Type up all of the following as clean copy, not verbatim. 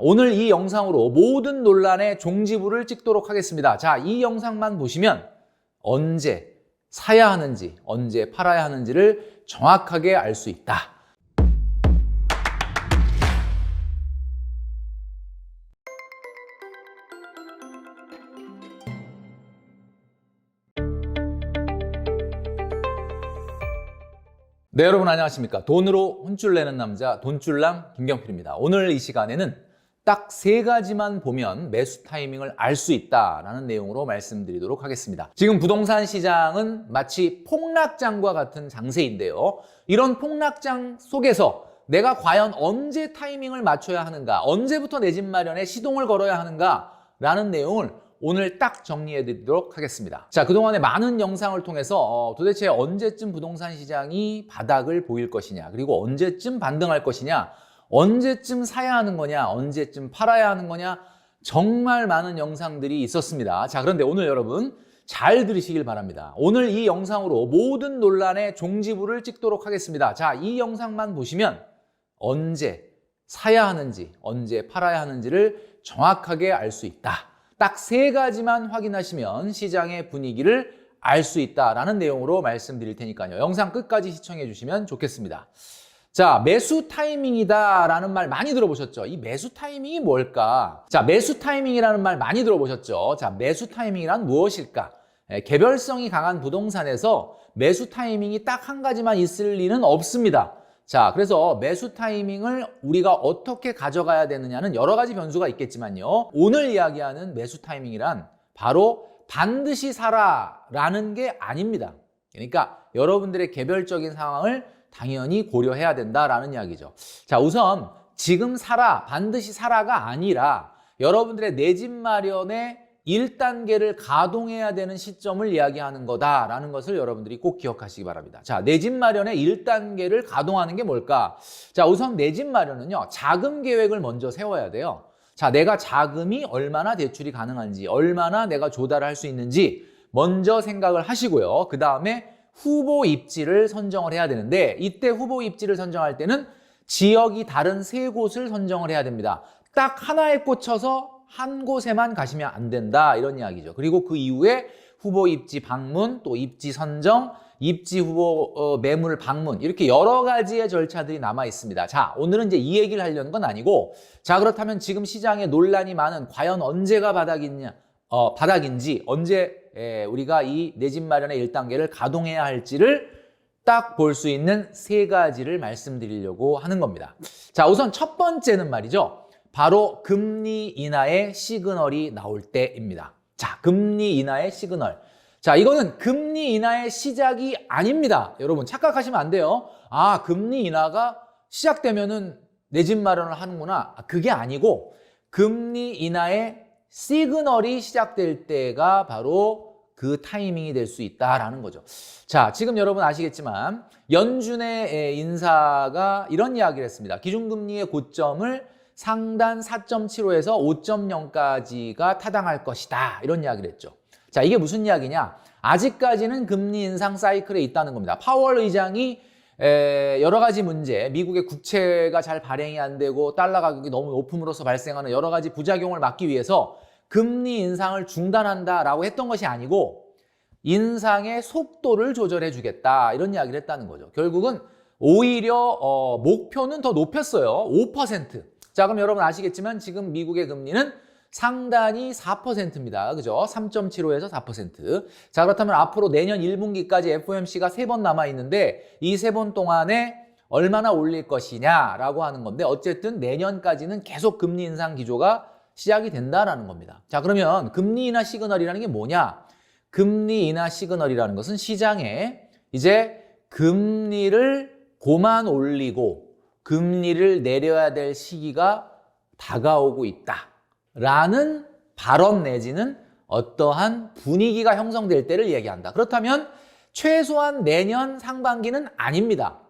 오늘 이 영상으로 모든 논란의 종지부를 찍도록 하겠습니다. 자, 이 영상만 보시면 언제 사야 하는지, 언제 팔아야 하는지를 정확하게 알 수 있다. 네, 여러분 안녕하십니까? 돈으로 혼쭐 내는 남자 돈줄남 김경필입니다. 오늘 이 시간에는 딱 세 가지만 보면 매수 타이밍을 알 수 있다라는 내용으로 말씀드리도록 하겠습니다. 지금 부동산 시장은 마치 폭락장과 같은 장세인데요. 이런 폭락장 속에서 내가 과연 언제 타이밍을 맞춰야 하는가, 언제부터 내 집 마련에 시동을 걸어야 하는가라는 내용을 오늘 딱 정리해 드리도록 하겠습니다. 자, 그동안에 많은 영상을 통해서 도대체 언제쯤 부동산 시장이 바닥을 보일 것이냐, 그리고 언제쯤 반등할 것이냐, 언제쯤 사야 하는 거냐, 언제쯤 팔아야 하는 거냐, 정말 많은 영상들이 있었습니다. 자, 그런데 오늘 여러분 잘 들으시길 바랍니다. 오늘 이 영상으로 모든 논란의 종지부를 찍도록 하겠습니다. 자, 이 영상만 보시면 언제 사야 하는지, 언제 팔아야 하는지를 정확하게 알 수 있다. 딱 세 가지만 확인하시면 시장의 분위기를 알 수 있다라는 내용으로 말씀드릴 테니까요. 영상 끝까지 시청해 주시면 좋겠습니다. 자, 매수 타이밍이다라는 말 많이 들어보셨죠? 이 매수 타이밍이 뭘까? 자, 매수 타이밍이라는 말 많이 들어보셨죠? 자, 매수 타이밍이란 무엇일까? 개별성이 강한 부동산에서 매수 타이밍이 딱 한 가지만 있을 리는 없습니다. 자, 그래서 매수 타이밍을 우리가 어떻게 가져가야 되느냐는 여러 가지 변수가 있겠지만요. 오늘 이야기하는 매수 타이밍이란 바로 반드시 사라라는 게 아닙니다. 그러니까 여러분들의 개별적인 상황을 당연히 고려해야 된다라는 이야기죠. 자, 우선 지금 사라, 반드시 사라가 아니라 여러분들의 내 집 마련의 1단계를 가동해야 되는 시점을 이야기하는 거다라는 것을 여러분들이 꼭 기억하시기 바랍니다. 자, 내 집 마련의 1단계를 가동하는 게 뭘까? 자, 우선 내 집 마련은요, 자금 계획을 먼저 세워야 돼요. 자, 내가 자금이 얼마나 대출이 가능한지, 얼마나 내가 조달할 수 있는지 먼저 생각을 하시고요. 그 다음에 후보 입지를 선정을 해야 되는데, 이때 후보 입지를 선정할 때는 지역이 다른 세 곳을 선정을 해야 됩니다. 딱 하나에 꽂혀서 한 곳에만 가시면 안 된다, 이런 이야기죠. 그리고 그 이후에 후보 입지 방문, 또 입지 선정, 입지 후보 매물 방문, 이렇게 여러 가지의 절차들이 남아 있습니다. 자, 오늘은 이제 이 얘기를 하려는 건 아니고, 자, 그렇다면 지금 시장에 논란이 많은 과연 언제가 바닥인지, 언제 우리가 이 내 집 마련의 1단계를 가동해야 할지를 딱 볼 수 있는 세 가지를 말씀드리려고 하는 겁니다. 자, 우선 첫 번째는 말이죠. 바로 금리 인하의 시그널이 나올 때입니다. 자, 금리 인하의 시그널. 자, 이거는 금리 인하의 시작이 아닙니다. 여러분 착각하시면 안 돼요. 아, 금리 인하가 시작되면은 내 집 마련을 하는구나. 그게 아니고 금리 인하의 시그널이 시작될 때가 바로 그 타이밍이 될 수 있다라는 거죠. 자, 지금 여러분 아시겠지만 연준의 인사가 이런 이야기를 했습니다. 기준금리의 고점을 상단 4.75에서 5.0까지가 타당할 것이다, 이런 이야기를 했죠. 자, 이게 무슨 이야기냐? 아직까지는 금리 인상 사이클에 있다는 겁니다. 파월 의장이 여러 가지 문제, 미국의 국채가 잘 발행이 안 되고 달러 가격이 너무 높음으로써 발생하는 여러 가지 부작용을 막기 위해서 금리 인상을 중단한다라고 했던 것이 아니고 인상의 속도를 조절해 주겠다, 이런 이야기를 했다는 거죠. 결국은 오히려 목표는 더 높였어요. 5%. 자, 그럼 여러분 아시겠지만 지금 미국의 금리는 상단이 4%입니다. 그죠? 3.75에서 4%. 자, 그렇다면 앞으로 내년 1분기까지 FOMC가 3번 남아 있는데 이 3번 동안에 얼마나 올릴 것이냐라고 하는 건데, 어쨌든 내년까지는 계속 금리 인상 기조가 시작이 된다라는 겁니다. 자, 그러면 금리 인하 시그널이라는 게 뭐냐? 금리 인하 시그널이라는 것은 시장에 이제 금리를 고만 올리고 금리를 내려야 될 시기가 다가오고 있다라는 발언 내지는 어떠한 분위기가 형성될 때를 얘기한다. 그렇다면 최소한 내년 상반기는 아닙니다.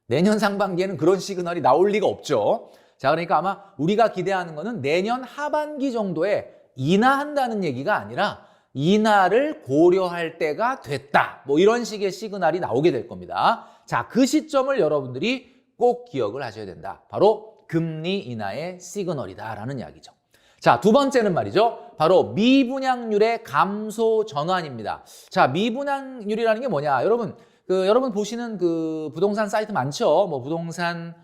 내년 상반기에는 그런 시그널이 나올 리가 없죠. 자, 그러니까 아마 우리가 기대하는 거는 내년 하반기 정도에 인하한다는 얘기가 아니라 인하를 고려할 때가 됐다, 뭐 이런 식의 시그널이 나오게 될 겁니다. 자, 그 시점을 여러분들이 꼭 기억을 하셔야 된다. 바로 금리 인하의 시그널이다라는 이야기죠. 자, 두 번째는 말이죠. 바로 미분양률의 감소 전환입니다. 자, 미분양률이라는 게 뭐냐? 여러분 보시는 그 부동산 사이트 많죠? 뭐 부동산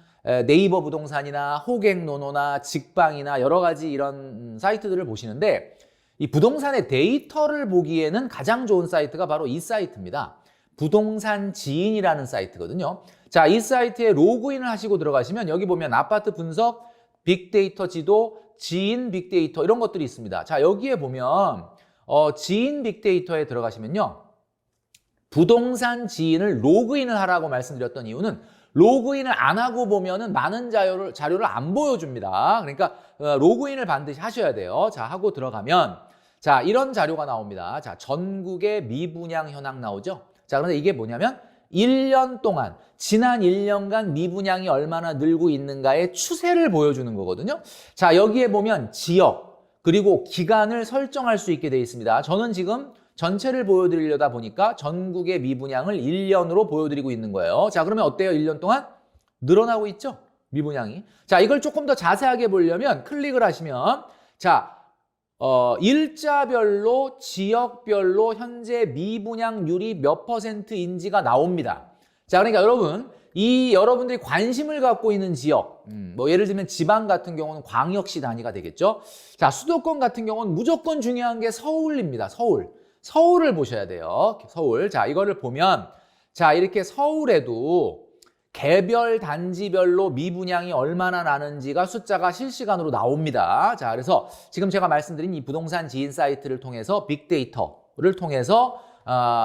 네이버 부동산이나 호갱노노나 직방이나 여러 가지 이런 사이트들을 보시는데 이 부동산의 데이터를 보기에는 가장 좋은 사이트가 바로 이 사이트입니다. 부동산 지인이라는 사이트거든요. 자, 이 사이트에 로그인을 하시고 들어가시면 여기 보면 아파트 분석, 빅데이터 지도, 지인 빅데이터 이런 것들이 있습니다. 자, 여기에 보면 지인 빅데이터에 들어가시면요. 부동산 지인을 로그인을 하라고 말씀드렸던 이유는 로그인을 안 하고 보면은 많은 자료를 안 보여줍니다. 그러니까 로그인을 반드시 하셔야 돼요. 자, 하고 들어가면 자, 이런 자료가 나옵니다. 자, 전국의 미분양 현황 나오죠. 자, 그런데 이게 뭐냐면 1년 동안 지난 1년간 미분양이 얼마나 늘고 있는가의 추세를 보여주는 거거든요. 자, 여기에 보면 지역 그리고 기간을 설정할 수 있게 되어 있습니다. 저는 지금 전체를 보여드리려다 보니까 전국의 미분양을 1년으로 보여드리고 있는 거예요. 자, 그러면 어때요? 1년 동안 늘어나고 있죠? 미분양이. 자, 이걸 조금 더 자세하게 보려면 클릭을 하시면 자, 일자별로 지역별로 현재 미분양률이 몇 %인지가 나옵니다. 자, 그러니까 여러분들이 관심을 갖고 있는 지역, 뭐 예를 들면 지방 같은 경우는 광역시 단위가 되겠죠. 자, 수도권 같은 경우는 무조건 중요한 게 서울입니다. 서울을 보셔야 돼요. 서울. 자, 이거를 보면 자, 이렇게 서울에도 개별 단지별로 미분양이 얼마나 나는지가 숫자가 실시간으로 나옵니다. 자, 그래서 지금 제가 말씀드린 이 부동산 지인 사이트를 통해서 빅데이터를 통해서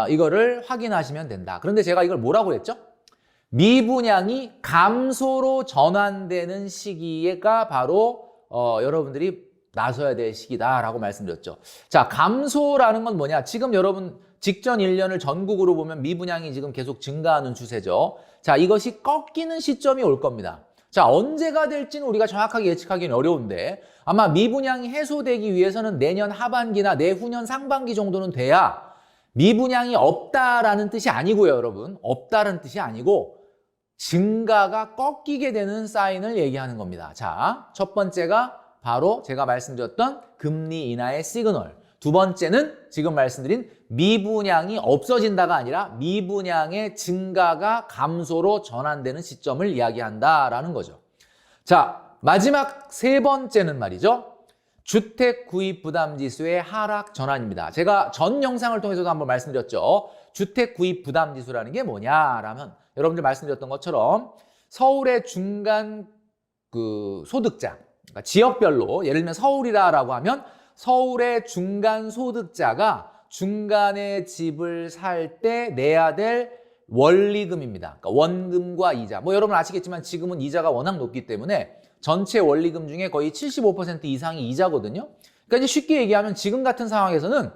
이거를 확인하시면 된다. 그런데 제가 이걸 뭐라고 했죠? 미분양이 감소로 전환되는 시기가 바로 여러분들이 나서야 될 시기다라고 말씀드렸죠. 자, 감소라는 건 뭐냐? 지금 여러분 직전 1년을 전국으로 보면 미분양이 지금 계속 증가하는 추세죠. 자, 이것이 꺾이는 시점이 올 겁니다. 자, 언제가 될지는 우리가 정확하게 예측하기는 어려운데 아마 미분양이 해소되기 위해서는 내년 하반기나 내후년 상반기 정도는 돼야 미분양이 없다라는 뜻이 아니고요, 여러분. 없다는 뜻이 아니고 증가가 꺾이게 되는 사인을 얘기하는 겁니다. 자, 첫 번째가 바로 제가 말씀드렸던 금리 인하의 시그널. 두 번째는 지금 말씀드린 미분양이 없어진다가 아니라 미분양의 증가가 감소로 전환되는 시점을 이야기한다라는 거죠. 자, 마지막 세 번째는 말이죠. 주택 구입 부담 지수의 하락 전환입니다. 제가 전 영상을 통해서도 한번 말씀드렸죠. 주택 구입 부담 지수라는 게 뭐냐라면 여러분들 말씀드렸던 것처럼 서울의 중간 소득자, 그러니까 지역별로 예를 들면 서울이라고 하면 서울의 중간 소득자가 중간에 집을 살 때 내야 될 원리금입니다. 그러니까 원금과 이자. 뭐 여러분 아시겠지만 지금은 이자가 워낙 높기 때문에 전체 원리금 중에 거의 75% 이상이 이자거든요. 그러니까 이제 쉽게 얘기하면 지금 같은 상황에서는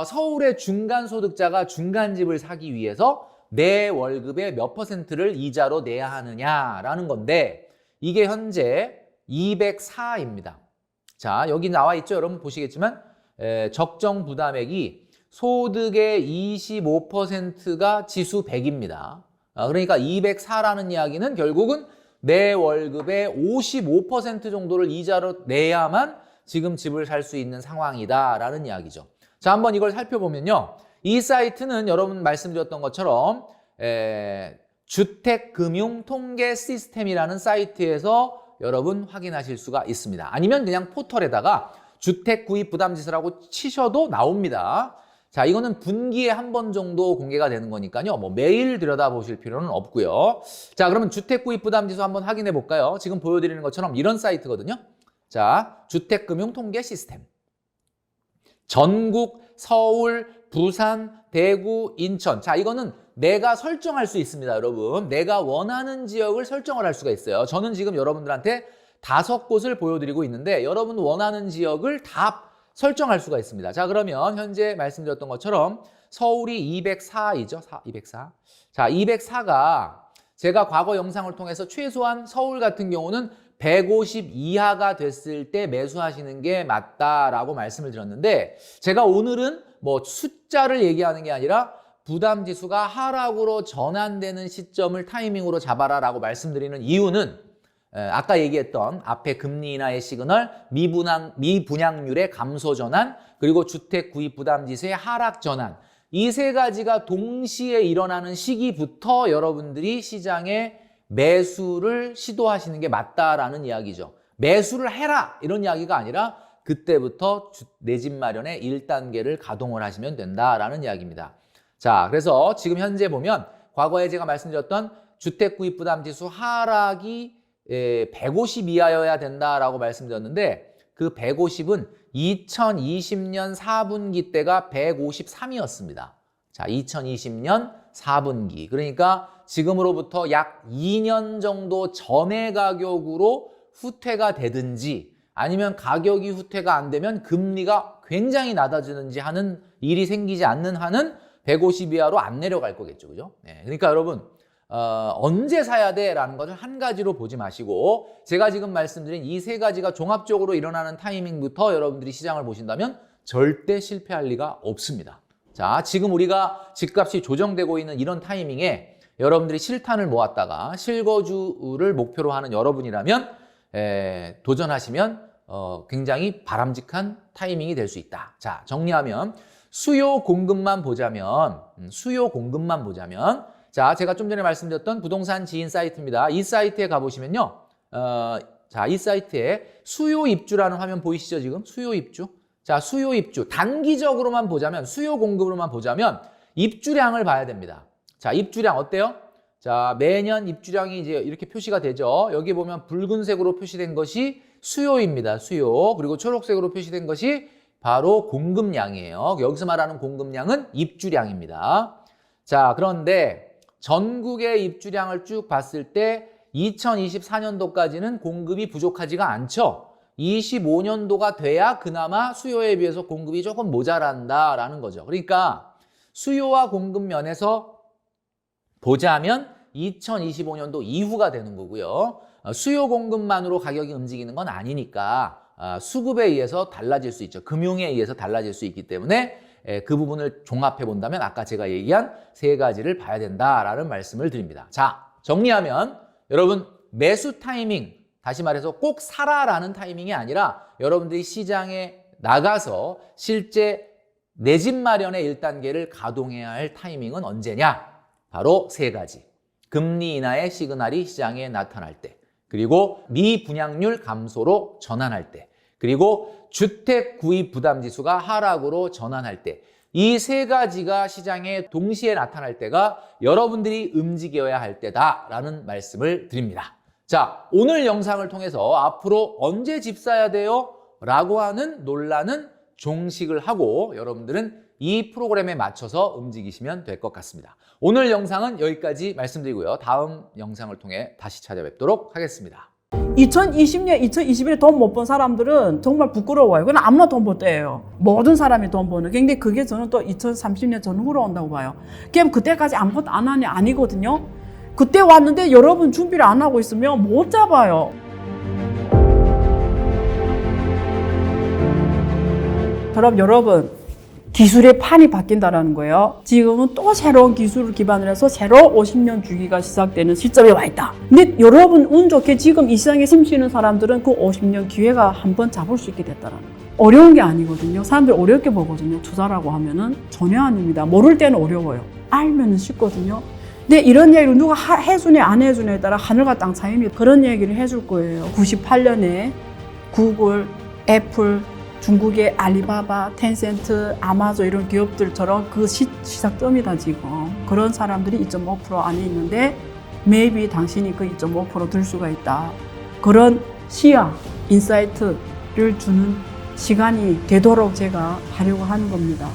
서울의 중간 소득자가 중간 집을 사기 위해서 내 월급의 몇 %를 이자로 내야 하느냐라는 건데 이게 현재 204입니다. 자, 여기 나와 있죠. 여러분 보시겠지만 적정 부담액이 소득의 25%가 지수 100입니다. 그러니까 204라는 이야기는 결국은 내 월급의 55% 정도를 이자로 내야만 지금 집을 살 수 있는 상황이다라는 이야기죠. 자, 한번 이걸 살펴보면요. 이 사이트는 여러분 말씀드렸던 것처럼 주택금융통계 시스템이라는 사이트에서 여러분 확인하실 수가 있습니다. 아니면 그냥 포털에다가 주택구입부담지수라고 치셔도 나옵니다. 자, 이거는 분기에 한 번 정도 공개가 되는 거니까요. 뭐 매일 들여다보실 필요는 없고요. 자, 그러면 주택구입부담지수 한번 확인해 볼까요? 지금 보여드리는 것처럼 이런 사이트거든요. 자, 주택금융통계 시스템. 전국, 서울, 부산, 대구, 인천. 자, 이거는 내가 설정할 수 있습니다, 여러분. 내가 원하는 지역을 설정을 할 수가 있어요. 저는 지금 여러분들한테 5곳을 보여드리고 있는데 여러분 원하는 지역을 다 설정할 수가 있습니다. 자, 그러면 현재 말씀드렸던 것처럼 서울이 204이죠. 204. 자, 204가 제가 과거 영상을 통해서 최소한 서울 같은 경우는 150 이하가 됐을 때 매수하시는 게 맞다라고 말씀을 드렸는데 제가 오늘은 뭐 숫자를 얘기하는 게 아니라 부담지수가 하락으로 전환되는 시점을 타이밍으로 잡아라라고 말씀드리는 이유는 아까 얘기했던 앞에 금리 인하의 시그널, 미분양률의 감소 전환, 그리고 주택 구입 부담 지수의 하락 전환, 이 세 가지가 동시에 일어나는 시기부터 여러분들이 시장에 매수를 시도하시는 게 맞다라는 이야기죠. 매수를 해라 이런 이야기가 아니라 그때부터 내 집 마련의 1단계를 가동을 하시면 된다라는 이야기입니다. 자, 그래서 지금 현재 보면 과거에 제가 말씀드렸던 주택 구입 부담 지수 하락이 150 이하여야 된다라고 말씀드렸는데 그 150은 2020년 4분기 때가 153이었습니다. 자, 2020년 4분기. 그러니까 지금으로부터 약 2년 정도 전의 가격으로 후퇴가 되든지 아니면 가격이 후퇴가 안 되면 금리가 굉장히 낮아지는지 하는 일이 생기지 않는 한은 150 이하로 안 내려갈 거겠죠. 그죠? 네, 그러니까 여러분 언제 사야 돼? 라는 것을 한 가지로 보지 마시고 제가 지금 말씀드린 이 세 가지가 종합적으로 일어나는 타이밍부터 여러분들이 시장을 보신다면 절대 실패할 리가 없습니다. 자, 지금 우리가 집값이 조정되고 있는 이런 타이밍에 여러분들이 실탄을 모았다가 실거주를 목표로 하는 여러분이라면 도전하시면 굉장히 바람직한 타이밍이 될 수 있다. 자, 정리하면 수요 공급만 보자면 자, 제가 좀 전에 말씀드렸던 부동산 지인 사이트입니다. 이 사이트에 가보시면요. 자, 이 사이트에 수요 입주라는 화면 보이시죠, 지금? 수요 입주. 자, 수요 입주. 단기적으로만 보자면, 수요 공급으로만 보자면 입주량을 봐야 됩니다. 자, 입주량 어때요? 자, 매년 입주량이 이제 이렇게 표시가 되죠. 여기 보면 붉은색으로 표시된 것이 수요입니다. 수요. 그리고 초록색으로 표시된 것이 바로 공급량이에요. 여기서 말하는 공급량은 입주량입니다. 자, 그런데 전국의 입주량을 쭉 봤을 때 2024년도까지는 공급이 부족하지가 않죠. 25년도가 돼야 그나마 수요에 비해서 공급이 조금 모자란다라는 거죠. 그러니까 수요와 공급 면에서 보자면 2025년도 이후가 되는 거고요. 수요 공급만으로 가격이 움직이는 건 아니니까 수급에 의해서 달라질 수 있죠. 금융에 의해서 달라질 수 있기 때문에 그 부분을 종합해 본다면 아까 제가 얘기한 세 가지를 봐야 된다라는 말씀을 드립니다. 자, 정리하면 여러분 매수 타이밍, 다시 말해서 꼭 사라라는 타이밍이 아니라 여러분들이 시장에 나가서 실제 내 집 마련의 1단계를 가동해야 할 타이밍은 언제냐? 바로 세 가지. 금리 인하의 시그널이 시장에 나타날 때, 그리고 미분양률 감소로 전환할 때, 그리고 주택 구입 부담 지수가 하락으로 전환할 때, 이 세 가지가 시장에 동시에 나타날 때가 여러분들이 움직여야 할 때다라는 말씀을 드립니다. 자, 오늘 영상을 통해서 앞으로 언제 집 사야 돼요? 라고 하는 논란은 종식을 하고 여러분들은 이 프로그램에 맞춰서 움직이시면 될 것 같습니다. 오늘 영상은 여기까지 말씀드리고요. 다음 영상을 통해 다시 찾아뵙도록 하겠습니다. 2020년, 2021년 돈 못 번 사람들은 정말 부끄러워요. 그건 아무나 돈 못 때예요. 모든 사람이 돈 버는. 근데 그게 저는 또 2030년 전후로 온다고 봐요. 그럼 그때까지 아무것도 안 하냐? 아니거든요. 그때 왔는데 여러분 준비를 안 하고 있으면 못 잡아요. 그럼 여러분, 기술의 판이 바뀐다는 거예요. 지금은 또 새로운 기술을 기반으로 해서 새로 50년 주기가 시작되는 시점에 와 있다. 근데 여러분 운 좋게 지금 이 시장에 심쉬는 사람들은 그 50년 기회가 한번 잡을 수 있게 됐다는 거예요. 어려운 게 아니거든요. 사람들이 어렵게 보거든요. 투자라고 하면은 전혀 아닙니다. 모를 때는 어려워요. 알면은 쉽거든요. 근데 이런 얘기를 누가 해주네 안 해주네에 따라 하늘과 땅 차이입니다. 그런 얘기를 해줄 거예요. 98년에 구글, 애플, 중국의 알리바바, 텐센트, 아마존 이런 기업들처럼 그 시작점이다 지금. 그런 사람들이 2.5% 안에 있는데 maybe 당신이 그 2.5% 들 수가 있다. 그런 시야, 인사이트를 주는 시간이 되도록 제가 하려고 하는 겁니다.